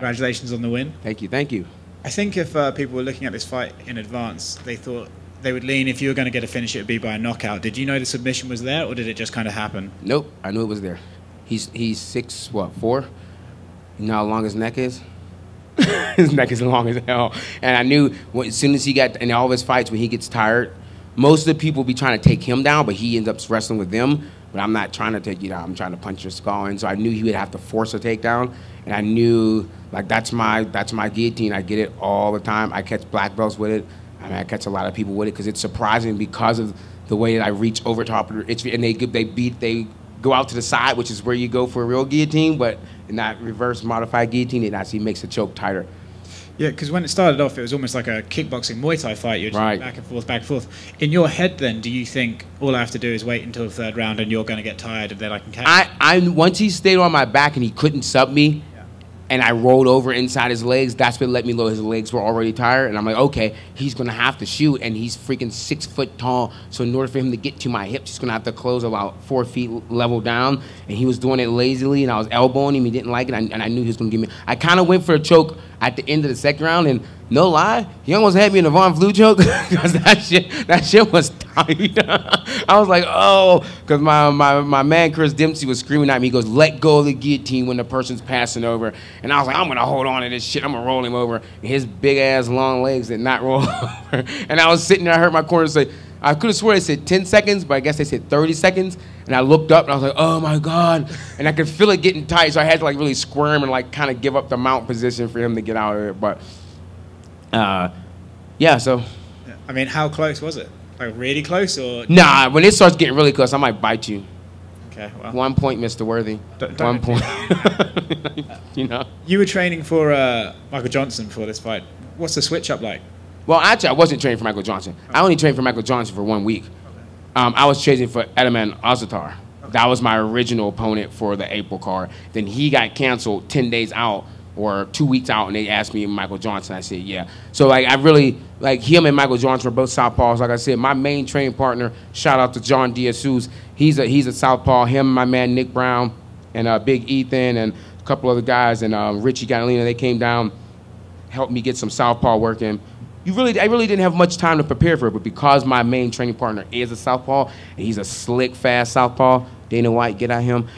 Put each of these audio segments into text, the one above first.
Congratulations on the win. Thank you, thank you. I think if people were looking at this fight in advance, they thought they would lean, if you were going to get a finish, it would be by a knockout. Did you know the submission was there, or did it just kind of happen? Nope, I knew it was there. He's 6'4"? You know how long his neck is? His neck is long as hell. And I knew as soon as he got in all of his fights, when he gets tired, most of the people be trying to take him down, but he ends up wrestling with them. But I'm not trying to take you down. I'm trying to punch your skull in. So I knew he would have to force a takedown. And I knew, like, that's my guillotine. I get it all the time. I catch black belts with it. I mean, I catch a lot of people with it because it's surprising because of the way that I reach over top of it. And they go out to the side, which is where you go for a real guillotine, but in that reverse modified guillotine, it actually makes the choke tighter. Yeah, because when it started off, it was almost like a kickboxing Muay Thai fight. You're just right. back and forth, back and forth. In your head, then, do you think all I have to do is wait until the third round and you're going to get tired and then I can catch? Once he stayed on my back and he couldn't sub me, and I rolled over inside his legs, that's what let me know his legs were already tired. And I'm like, okay, he's going to have to shoot. And he's freaking 6 foot tall. So in order for him to get to my hips, he's going to have to close about 4 feet level down. And he was doing it lazily, and I was elbowing him. He didn't like it, and I knew he was going to give me. I kind of went for a choke at the end of the second round, and no lie, he almost had me in a Von Flue choke because that shit was tight. I was like, oh, because my man Chris Dempsey was screaming at me. He goes, let go of the guillotine when the person's passing over. And I was like, I'm going to hold on to this shit. I'm going to roll him over. And his big-ass long legs did not roll over. And I was sitting there, I heard my corner say, I could have sworn they said 10 seconds, but I guess they said 30 seconds. And I looked up, and I was like, oh, my God. And I could feel it getting tight, so I had to, like, really squirm and, like, kind of give up the mount position for him to get out of it. But, yeah, so. I mean, how close was it? Like, really close? Or? Nah, when it starts getting really close, I might bite you. Okay, well. 1 point, Mr. Worthy. 1 point. You know? You were training for Michael Johnson for this fight. What's the switch-up like? Well, actually, I wasn't training for Michael Johnson. I only trained for Michael Johnson for 1 week. I was training for Edelman Azatar. That was my original opponent for the April card. Then he got canceled 10 days out or 2 weeks out, and they asked me Michael Johnson. I said, yeah. So, like, I really, like, him and Michael Johnson were both southpaws. Like I said, my main training partner, shout out to John Diaz-Sous, he's a southpaw. Him, my man Nick Brown, and Big Ethan, and a couple other guys, and Richie Catalina, they came down, helped me get some southpaw work in. I really didn't have much time to prepare for it, but because my main training partner is a southpaw, and he's a slick, fast southpaw, Dana White, get at him.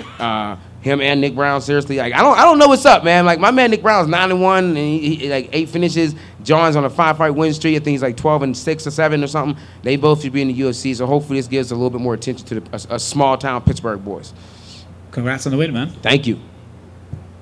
Him and Nick Brown, seriously, like I don't know what's up, man. Like my man Nick Brown's 9-1, and he like 8 finishes. John's on a 5-fight win streak. I think he's like 12-6 or 7 or something. They both should be in the UFC, so hopefully this gives a little bit more attention to a small town Pittsburgh boys. Congrats on the win, man. Thank you.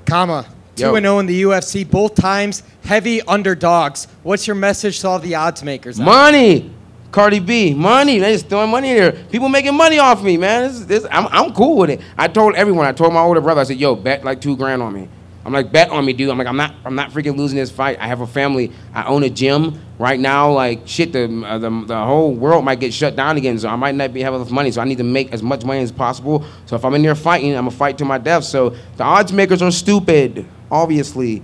Kama. 2-0 in the UFC, both times heavy underdogs. What's your message to all the odds makers? Money, Cardi B, money. They just throwing money in there. People making money off me, man. I'm cool with it. I told everyone. I told my older brother. I said, "Yo, bet like $2,000 on me." I'm like, "Bet on me, dude." I'm like, I'm not freaking losing this fight. I have a family. I own a gym right now. Like shit, the whole world might get shut down again. So I might not have enough money. So I need to make as much money as possible. So if I'm in there fighting, I'm gonna fight to my death. So the odds makers are stupid. Obviously.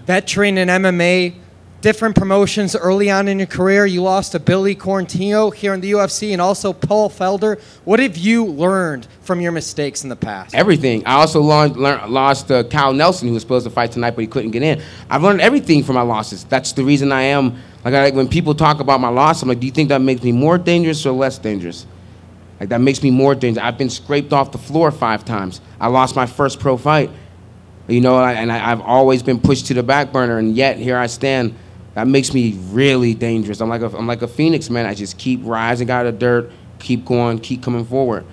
Veteran in MMA, different promotions early on in your career. You lost to Billy Quarantino here in the UFC and also Paul Felder. What have you learned from your mistakes in the past? Everything. I also lost to Kyle Nelson, who was supposed to fight tonight, but he couldn't get in. I've learned everything from my losses. That's the reason I am, like when people talk about my loss, I'm like, do you think that makes me more dangerous or less dangerous? Like that makes me more dangerous. I've been scraped off the floor 5 times. I lost my first pro fight. You know, and I've always been pushed to the back burner, and yet here I stand. That makes me really dangerous. I'm like a phoenix, man. I just keep rising out of the dirt, keep going, keep coming forward.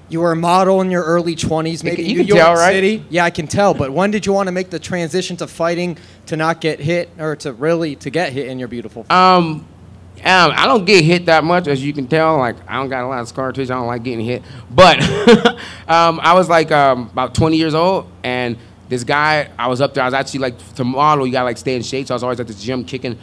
You were a model in your early 20s, maybe in New York York right? City. Yeah, I can tell. But when did you want to make the transition to fighting to not get hit, or to get hit in your beautiful face? I don't get hit that much, as you can tell. Like I don't got a lot of scar tissue. I don't like getting hit. But I was like about 20 years old, and this guy, I was up there. I was actually like to model. You gotta like stay in shape. So I was always at the gym kicking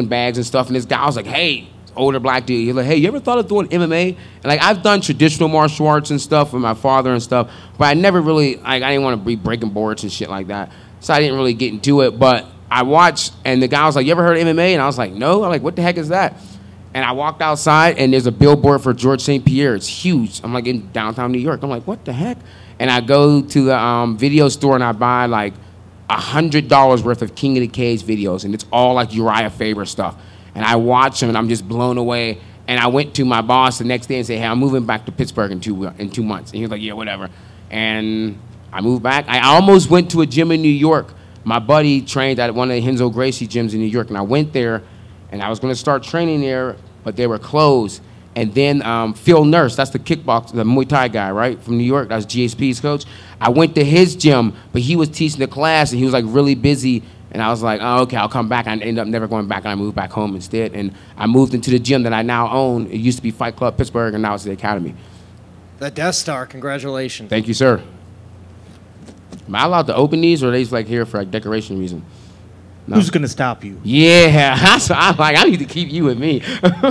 bags and stuff. And this guy was like, "Hey," older black dude. He's like, "Hey, you ever thought of doing MMA?" And like I've done traditional martial arts and stuff with my father and stuff, but I never really like I didn't want to be breaking boards and shit like that. So I didn't really get into it. But I watched, and the guy was like, "You ever heard of MMA?" And I was like, "No." I'm like, "What the heck is that?" And I walked outside, and there's a billboard for George St. Pierre. It's huge. I'm like in downtown New York. I'm like, "What the heck?" And I go to the video store and I buy like $100 worth of King of the Cage videos, and it's all like Uriah Faber stuff. And I watch them, and I'm just blown away. And I went to my boss the next day and said, hey, I'm moving back to Pittsburgh in 2 months. And he was like, yeah, whatever. And I moved back. I almost went to a gym in New York. My buddy trained at one of the Renzo Gracie gyms in New York, and I went there, and I was going to start training there, but they were closed. And then Phil Nurse, that's the kickbox, the Muay Thai guy, right, from New York. That's GSP's coach. I went to his gym, but he was teaching the class, and he was like really busy. And I was like, oh, okay, I'll come back. I ended up never going back, and I moved back home instead. And I moved into the gym that I now own. It used to be Fight Club Pittsburgh, and now it's the Academy. The Death Star, congratulations. Thank you, sir. Am I allowed to open these, or are they just like here for like decoration reason? No. Who's going to stop you? Yeah, I need to keep you with me.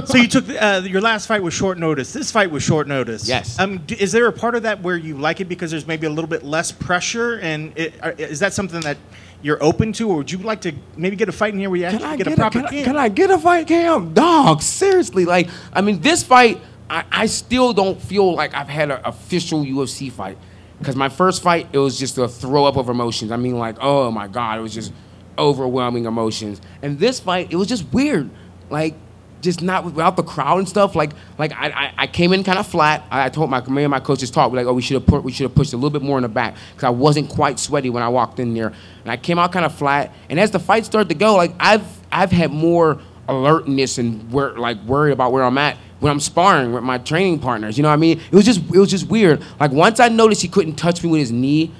So you took your last fight was short notice. This fight was short notice. Yes. Is there a part of that where you like it because there's maybe a little bit less pressure? And is that something that you're open to, or would you like to maybe get a fight in here where you actually get a proper camp? Can I get a fight camp? Dog, seriously. Like, I mean, this fight, I still don't feel like I've had an official UFC fight. Because my first fight, it was just a throw up of emotions. I mean, like, oh my God, it was just overwhelming emotions. And this fight, it was just weird. Like, just not without the crowd and stuff. Like I came in kind of flat. I told me and my coach just talked. We're like, oh, we should have pushed a little bit more in the back because I wasn't quite sweaty when I walked in there. And I came out kind of flat. And as the fight started to go, like I've had more alertness and worried about where I'm at when I'm sparring with my training partners. You know what I mean? It was just weird. Like once I noticed he couldn't touch me with his knee,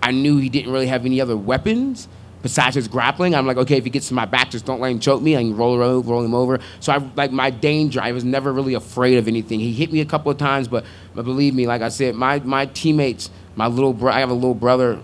I knew he didn't really have any other weapons besides his grappling. I'm like, okay, if he gets to my back, just don't let him choke me. I can roll him over. So my danger, I was never really afraid of anything. He hit me a couple of times, but believe me, like I said, my teammates, I have a little brother.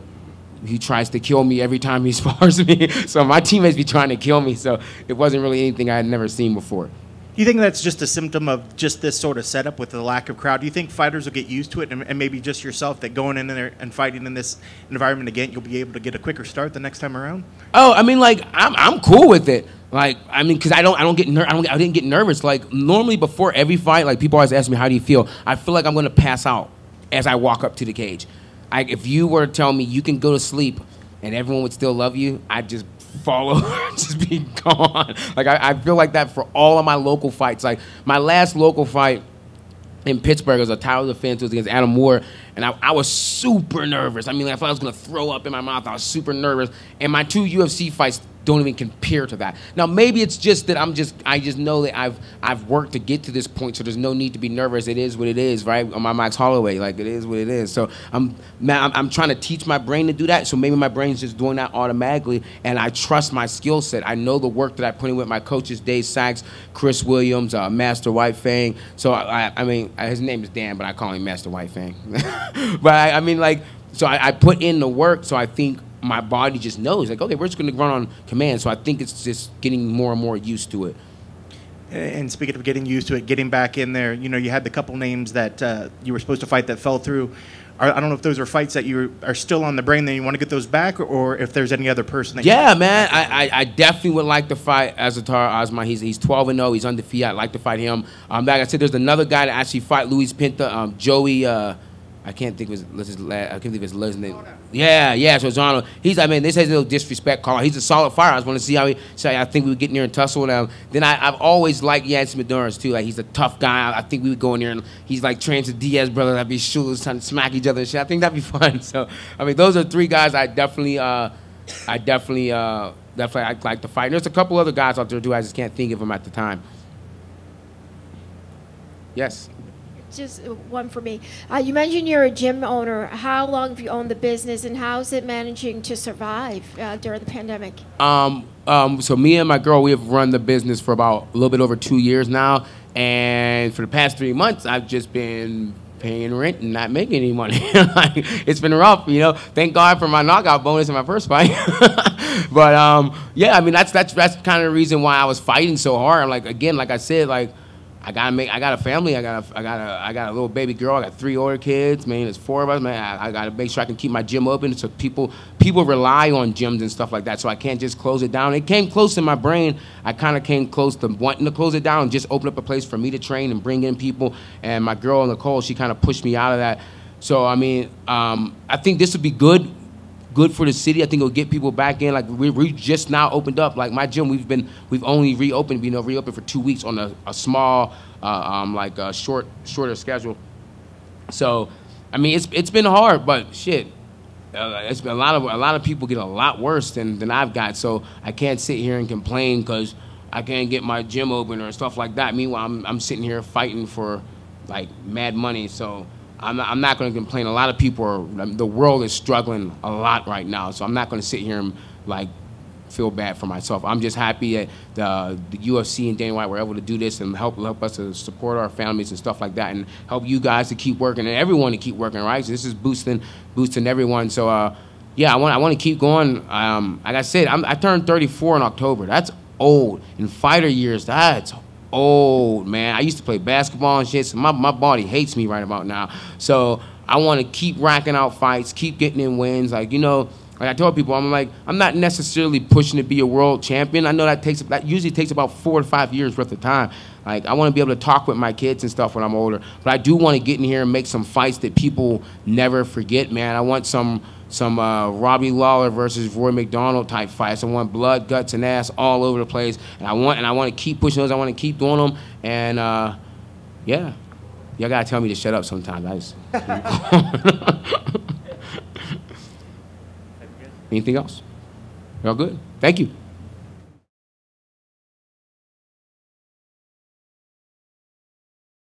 He tries to kill me every time he spars me. So my teammates be trying to kill me. So it wasn't really anything I had never seen before. Do you think that's just a symptom of just this sort of setup with the lack of crowd? Do you think fighters will get used to it, and maybe just yourself, that going in there and fighting in this environment again, you'll be able to get a quicker start the next time around? Oh, I mean, like I'm cool with it. Like, I mean, because I didn't get nervous. Like normally before every fight, like people always ask me, how do you feel? I feel like I'm gonna pass out as I walk up to the cage. Like if you were to tell me you can go to sleep and everyone would still love you, I'd just fall over, just be gone. Like I feel like that for all of my local fights. Like my last local fight in Pittsburgh was a title defense. It was against Adam Moore, and I was super nervous. I mean, like, I thought I was gonna throw up in my mouth. I was super nervous. And my 2 UFC fights don't even compare to that. Now maybe it's just that I just know that I've worked to get to this point, so there's no need to be nervous. It is what it is, right? On my Max Holloway, like it is what it is. So I'm trying to teach my brain to do that. So maybe my brain's just doing that automatically, and I trust my skill set. I know the work that I put in with my coaches, Dave Sachs, Chris Williams, Master White Fang. So I mean, his name is Dan, but I call him Master White Fang. But I mean, like, so I put in the work. So I think my body just knows, like, okay, we're just going to run on command. So I think it's just getting more and more used to it. And speaking of getting used to it, getting back in there, you know, you had the couple names that you were supposed to fight that fell through. I don't know if those are fights that you are still on the brain, that you want to get those back, or if there's any other person that Yeah, man, I definitely would like to fight Azatar Osman. He's 12-0. He's undefeated. I'd like to fight him. Like I said, there's another guy that actually fight Luis Pinta, Joey. I can't think of his last name. Yeah, so it's Arnold. I mean, this has a little disrespect call. He's a solid fighter. I just want to see how I think we would get in there and tussle. Then I've always liked Yancy Medeiros too. Like, he's a tough guy. I think we would go in there and he's like trains with Diaz brothers. I'd be shooters trying to smack each other and shit. I think that'd be fun. So I mean, those are 3 guys I definitely like to fight. And there's a couple other guys out there too. I just can't think of them at the time. Yes. Just one for me. You mentioned you're a gym owner. How long have you owned the business, and how's it managing to survive during the pandemic? So me and my girl, we have run the business for about a little bit over 2 years now, and for the past 3 months, I've just been paying rent and not making any money. Like, it's been rough, you know. Thank God for my knockout bonus in my first fight. But yeah, I mean, that's kind of the reason why I was fighting so hard. Like, again, like I said, like, I got a family. I got a little baby girl. I got 3 older kids. Man, there's 4 of us. Man, I got to make sure I can keep my gym open. So people rely on gyms and stuff like that. So I can't just close it down. It came close in my brain. I kind of came close to wanting to close it down and just open up a place for me to train and bring in people. And my girl Nicole, she kind of pushed me out of that. So I mean, I think this would be good good for the city. I think it'll get people back in. Like we just now opened up. Like my gym, we've only reopened, reopened for 2 weeks on a small, shorter schedule. So, I mean, it's been hard, but shit. It's been a lot of people get a lot worse than I've got, so I can't sit here and complain because I can't get my gym open or stuff like that. Meanwhile, I'm sitting here fighting for like mad money, so I'm not going to complain. A lot of people the world is struggling a lot right now, so I'm not going to sit here and like feel bad for myself. I'm just happy that the UFC and Dana White were able to do this and help us to support our families and stuff like that, and help you guys to keep working and everyone to keep working, right? So this is boosting everyone. So yeah, I want to keep going. Like I said, I turned 34 in October. That's old. In fighter years, that's old, man. I used to play basketball and shit, so my body hates me right about now. So I want to keep racking out fights, keep getting in wins. Like, like I told people, I'm not necessarily pushing to be a world champion. I know that usually takes about 4 to 5 years worth of time. Like, I want to be able to talk with my kids and stuff when I'm older. But I do want to get in here and make some fights that people never forget, man. I want some Robbie Lawler versus Roy McDonald type fights. I want blood, guts, and ass all over the place. And I want to keep pushing those. I want to keep doing them. And yeah, y'all gotta tell me to shut up sometimes. Anything else? Y'all good? Thank you.